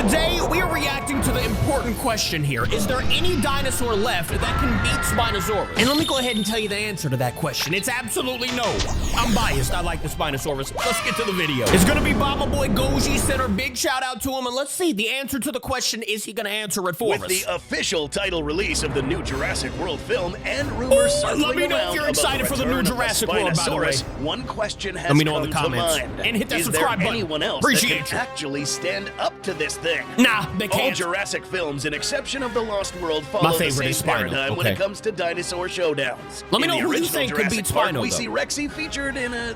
Today, we are reacting to the important question here. Is there any dinosaur left that can beat Spinosaurus? And let me go ahead and tell you the answer to that question. It's absolutely no. I'm biased. I like the Spinosaurus. Let's get to the video. It's gonna be Mama Boy Goji Center. Big shout out to him. And let's see, the answer to the question, is he gonna answer it for us? With the official title release of the new Jurassic World film and rumors circling let me know if you're excited for the new Jurassic World, by the way. One question has let me know come in the comments. to mind. And hit that is subscribe there button. anyone else Appreciate that can actually stand up to this thing? Nah, they can't. All Jurassic films, in exception of The Lost World, follow My favorite the is same Spino. paradigm when it comes to dinosaur showdowns. Let me know in the who you original think could beat Jurassic Park, Spino, we though. see Rexy featured in a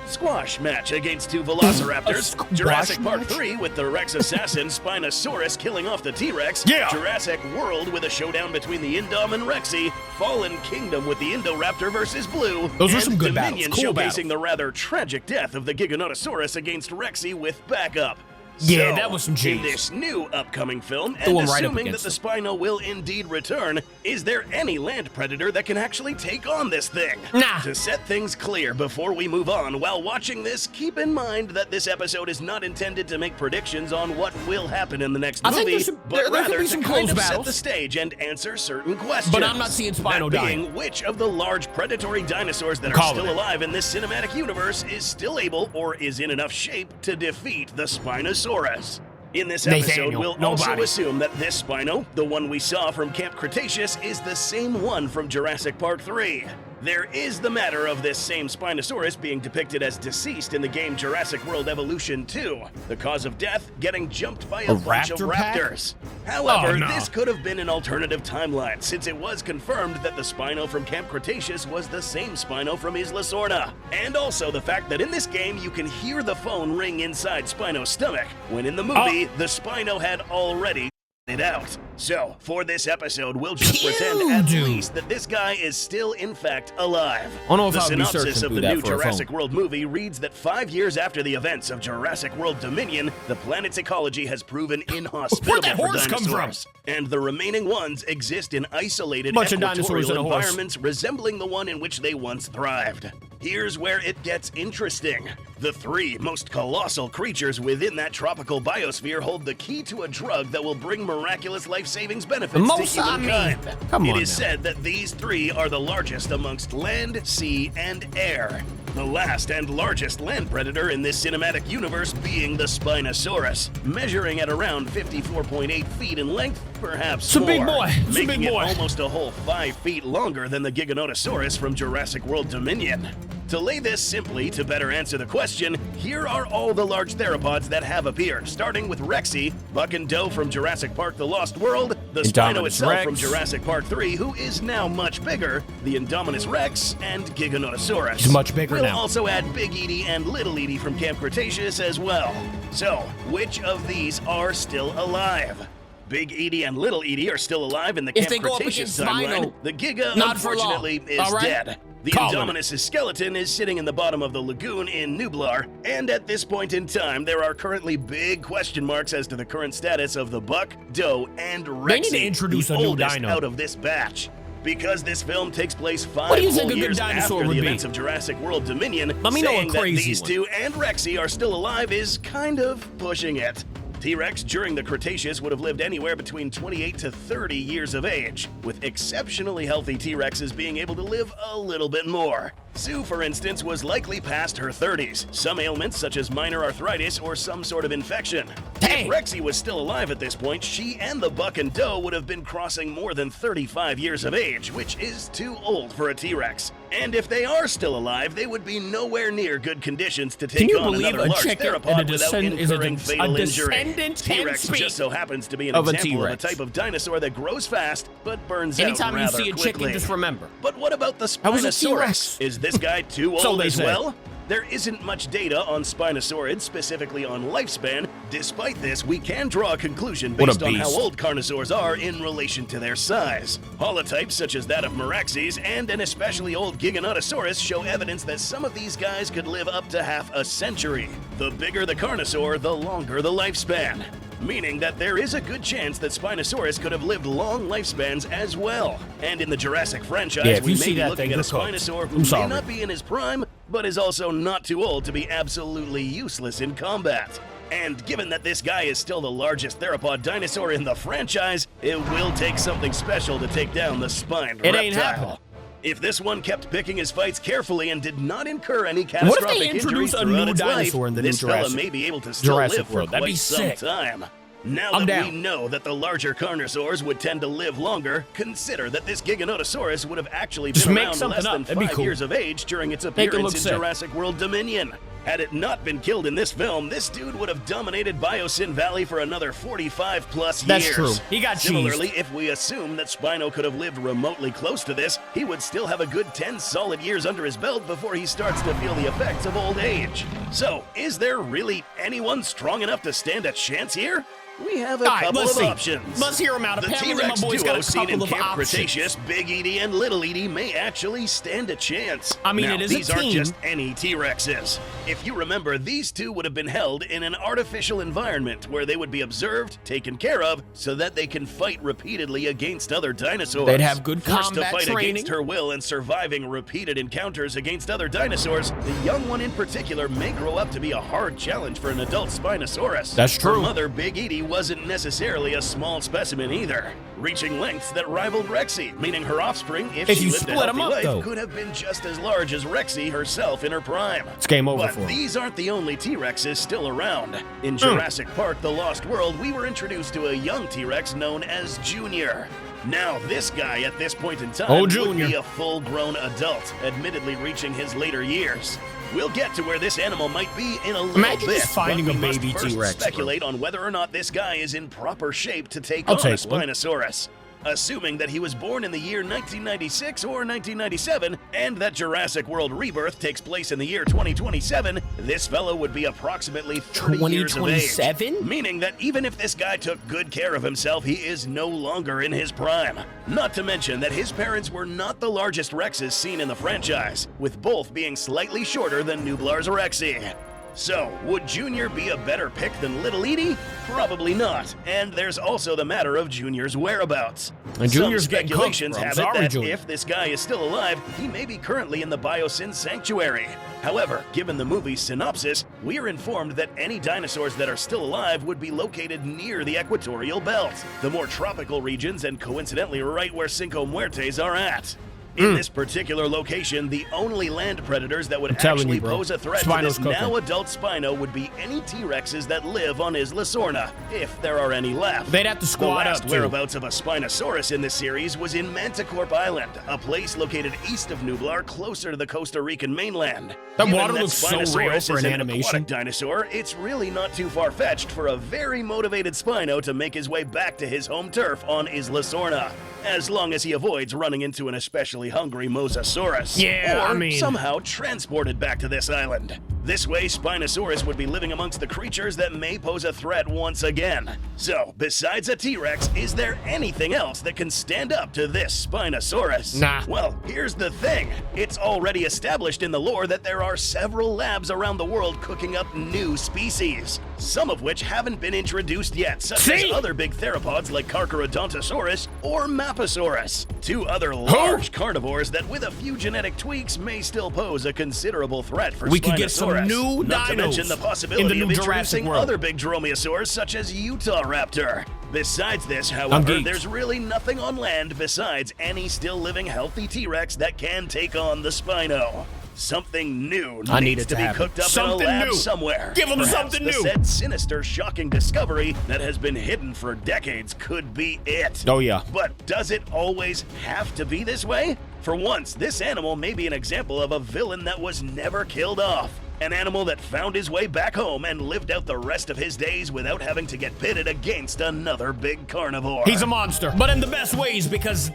squash match against two velociraptors. Jurassic Park 3 with the Rex assassin Spinosaurus killing off the T-Rex. Yeah. Jurassic World with a showdown between the Indom and Rexy. Fallen Kingdom with the Indoraptor versus Blue. Those are some good Dominion battles. Cool showcasing battles. the rather tragic death of the Giganotosaurus against Rexy with backup. Yeah, So, that was some G's. In this new upcoming film, Threw and him right up assuming that against the Spino will indeed return, is there any land predator that can actually take on this thing? Nah. To set things clear before we move on, while watching this, keep in mind that this episode is not intended to make predictions on what will happen in the next I think movie, there's some- but there could rather be to some kind close of set battles. the stage and answer certain questions. But I'm not seeing Spino that dying. being, which of the large predatory dinosaurs that are Calling still it. alive in this cinematic universe is still able or is in enough shape to defeat the Spinosaurus? In this episode, Nathaniel, we'll also nobody. assume that this Spino, the one we saw from Camp Cretaceous, is the same one from Jurassic Park 3. There is the matter of this same Spinosaurus being depicted as deceased in the game Jurassic World Evolution 2. The cause of death, getting jumped by a bunch of raptor pack? raptors. However, Oh, no. this could have been an alternative timeline, since it was confirmed that the Spino from Camp Cretaceous was the same Spino from Isla Sorna. And also the fact that in this game, you can hear the phone ring inside Spino's stomach, when in the movie, the Spino had already it out. So, for this episode, we'll just pretend at dude. least that this guy is still, in fact, alive. I don't know if The I would be synopsis searching of through the that new for a Jurassic phone. World movie reads that 5 years after the events of Jurassic World Dominion, the planet's ecology has proven inhospitable Where'd that for horse come from? dinosaurs. And the remaining ones exist in isolated Bunch of dinosaurs equatorial and a horse. environments resembling the one in which they once thrived. Here's where it gets interesting. The three most colossal creatures within that tropical biosphere hold the key to a drug that will bring miraculous life savings benefits to humankind. Come It on is now. said that these three are the largest amongst land, sea, and air. The last and largest land predator in this cinematic universe being the Spinosaurus, measuring at around 54.8 feet in length, perhaps It's a more, big boy. It's a making big boy. it almost a whole 5 feet longer than the Giganotosaurus from Jurassic World Dominion. To lay this simply, to better answer the question, here are all the large theropods that have appeared, starting with Rexy, Buck and Doe from Jurassic Park The Lost World, the Spino Indominus itself Rex. from Jurassic Park 3, who is now much bigger, the Indominus Rex, and Giganotosaurus. He's much bigger we'll now. also add Big Edie and Little Edie from Camp Cretaceous as well. So, which of these are still alive? Big Edie and Little Edie are still alive in the If Camp they go up Cretaceous against timeline. Spino, The Giga, not for long. unfortunately, is All right? dead. The Calling Indominus' skeleton is sitting in the bottom of the lagoon in Nublar, and at this point in time, there are currently big question marks as to the current status of the Buck, Doe, and Rexy, They need to introduce the a new oldest dino. out of this batch. Because this film takes place What do you 5 think whole a good years dinosaur after would the be? events of Jurassic World Dominion, Let me know a saying that crazy these one. two and Rexy are still alive is kind of pushing it. T-Rex during the Cretaceous would have lived anywhere between 28 to 30 years of age, with exceptionally healthy T-Rexes being able to live a little bit more. Sue, for instance, was likely past her 30s, some ailments such as minor arthritis or some sort of infection. Dang. If Rexy was still alive at this point, she and the Buck and Doe would have been crossing more than 35 years of age, which is too old for a T-Rex. And if they are still alive, they would be nowhere near good conditions to Can take you on believe another a large chicken and a theropod without descend- is a incurring de- fatal a injury. descendant can T-Rex speak just so happens to be an of a example of a T-Rex. type of dinosaur that grows fast but burns Anytime out you rather see a quickly. chicken, just remember. But what about the I was a Spinosaurus? T-Rex. Is this guy too So old they as say. well? There isn't much data on Spinosaurids, specifically on lifespan. Despite this, we can draw a conclusion What a based on how beast. old carnosaurs are in relation to their size. Holotypes such as that of Meraxes and an especially old Giganotosaurus show evidence that some of these guys could live up to half a century. The bigger the carnosaur, the longer the lifespan. Meaning that there is a good chance that Spinosaurus could have lived long lifespans as well. And in the Jurassic franchise, Yeah, if we you may see be that looking thing, at a you're cooked. Spinosaur who I'm may sorry. not be in his prime, but is also not too old to be absolutely useless in combat. And given that this guy is still the largest theropod dinosaur in the franchise, it will take something special to take down the spined reptile. Ain't happening. If this one kept picking his fights carefully and did not incur any catastrophic injuries throughout its life, this fella may be able to still live for quite some time. Now that we know that the larger carnosaurs would tend to live longer, consider that this Giganotosaurus would have actually been around less than 5 years of age during its appearance in Jurassic World Dominion. Had it not been killed in this film, this dude would have dominated Biosyn Valley for another 45 plus years. That's true. He got Similarly, if we assume that Spino could have lived remotely close to this, he would still have a good 10 solid years under his belt before he starts to feel the effects of old age. So, is there really anyone strong enough to stand a chance here? We have a couple of options. Let's hear them out. The T-Rex duo seen in Camp Cretaceous, Big Edie and Little Edie, may actually stand a chance. I mean, now, it is a team. These aren't just any T-Rexes. If you remember, these two would have been held in an artificial environment where they would be observed, taken care of, so that they can fight repeatedly against other dinosaurs. They'd have good Forced combat to fight training. against her will and surviving repeated encounters against other dinosaurs, the young one in particular may grow up to be a hard challenge for an adult Spinosaurus. That's true. Her mother, Big Edie, wasn't necessarily a small specimen either, reaching lengths that rivaled Rexy, meaning her offspring, if she lived a healthy life, could have been just as large as Rexy herself in her prime. It's game over for But these aren't the only T-Rexes still around. In Jurassic Park: The Lost World, we were introduced to a young T-Rex known as Junior. Now, this guy at this point in time would be a full-grown adult, admittedly reaching his later years. We'll get to where this animal might be in a little bit. Imagine just finding a baby T-Rex. Speculate on whether or not this guy is in proper shape to take on a Spinosaurus. Assuming that he was born in the year 1996 or 1997, and that Jurassic World Rebirth takes place in the year 2027, this fellow would be approximately 30 years of age. Meaning that even if this guy took good care of himself, he is no longer in his prime. Not to mention that his parents were not the largest Rexes seen in the franchise, with both being slightly shorter than Nublar's Rexy. So, would Junior be a better pick than Little Edie? Probably not. And there's also the matter of Junior's whereabouts. And Junior's Some speculations have it that if this guy is still alive, he may be currently in the Biosyn Sanctuary. However, given the movie's synopsis, we are informed that any dinosaurs that are still alive would be located near the equatorial belt, the more tropical regions, and coincidentally right where Cinco Muertes are at. In this particular location, the only land predators that would actually pose a threat to this now adult Spino would be any T-Rexes that live on Isla Sorna, if there are any left. They'd have to squat up, The last whereabouts of a Spinosaurus in this series was in Manticorp Island, a place located east of Nublar, closer to the Costa Rican mainland. That water looks so real for an animation. Aquatic dinosaur, it's really not too far-fetched for a very motivated Spino to make his way back to his home turf on Isla Sorna, as long as he avoids running into an especially hungry Mosasaurus. Or somehow transported back to this island. This way, Spinosaurus would be living amongst the creatures that may pose a threat once again. So, besides a T-Rex, is there anything else that can stand up to this Spinosaurus? Nah. Well, here's the thing. It's already established in the lore that there are several labs around the world cooking up new species, some of which haven't been introduced yet, such as other big theropods like Carcharodontosaurus or Maposaurus, two other large carnivores that with a few genetic tweaks may still pose a considerable threat for Spinosaurus. We could get some new Not to mention the possibility of introducing World. other big dromaeosaurs such as Utah Raptor. Besides this, however, there's really nothing on land besides any still living healthy T-Rex that can take on the Spino. Something new needs to be cooked up in a lab somewhere. Give them something new. The said sinister, shocking discovery that has been hidden for decades could be it. Oh yeah. But does it always have to be this way? For once, this animal may be an example of a villain that was never killed off. An animal that found his way back home and lived out the rest of his days without having to get pitted against another big carnivore. He's a monster, but in the best ways, because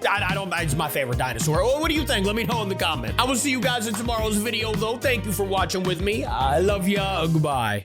he's my favorite dinosaur. What do you think? Let me know in the comments. I will see you guys in tomorrow's video, though. Thank you for watching with me. I love ya. Goodbye.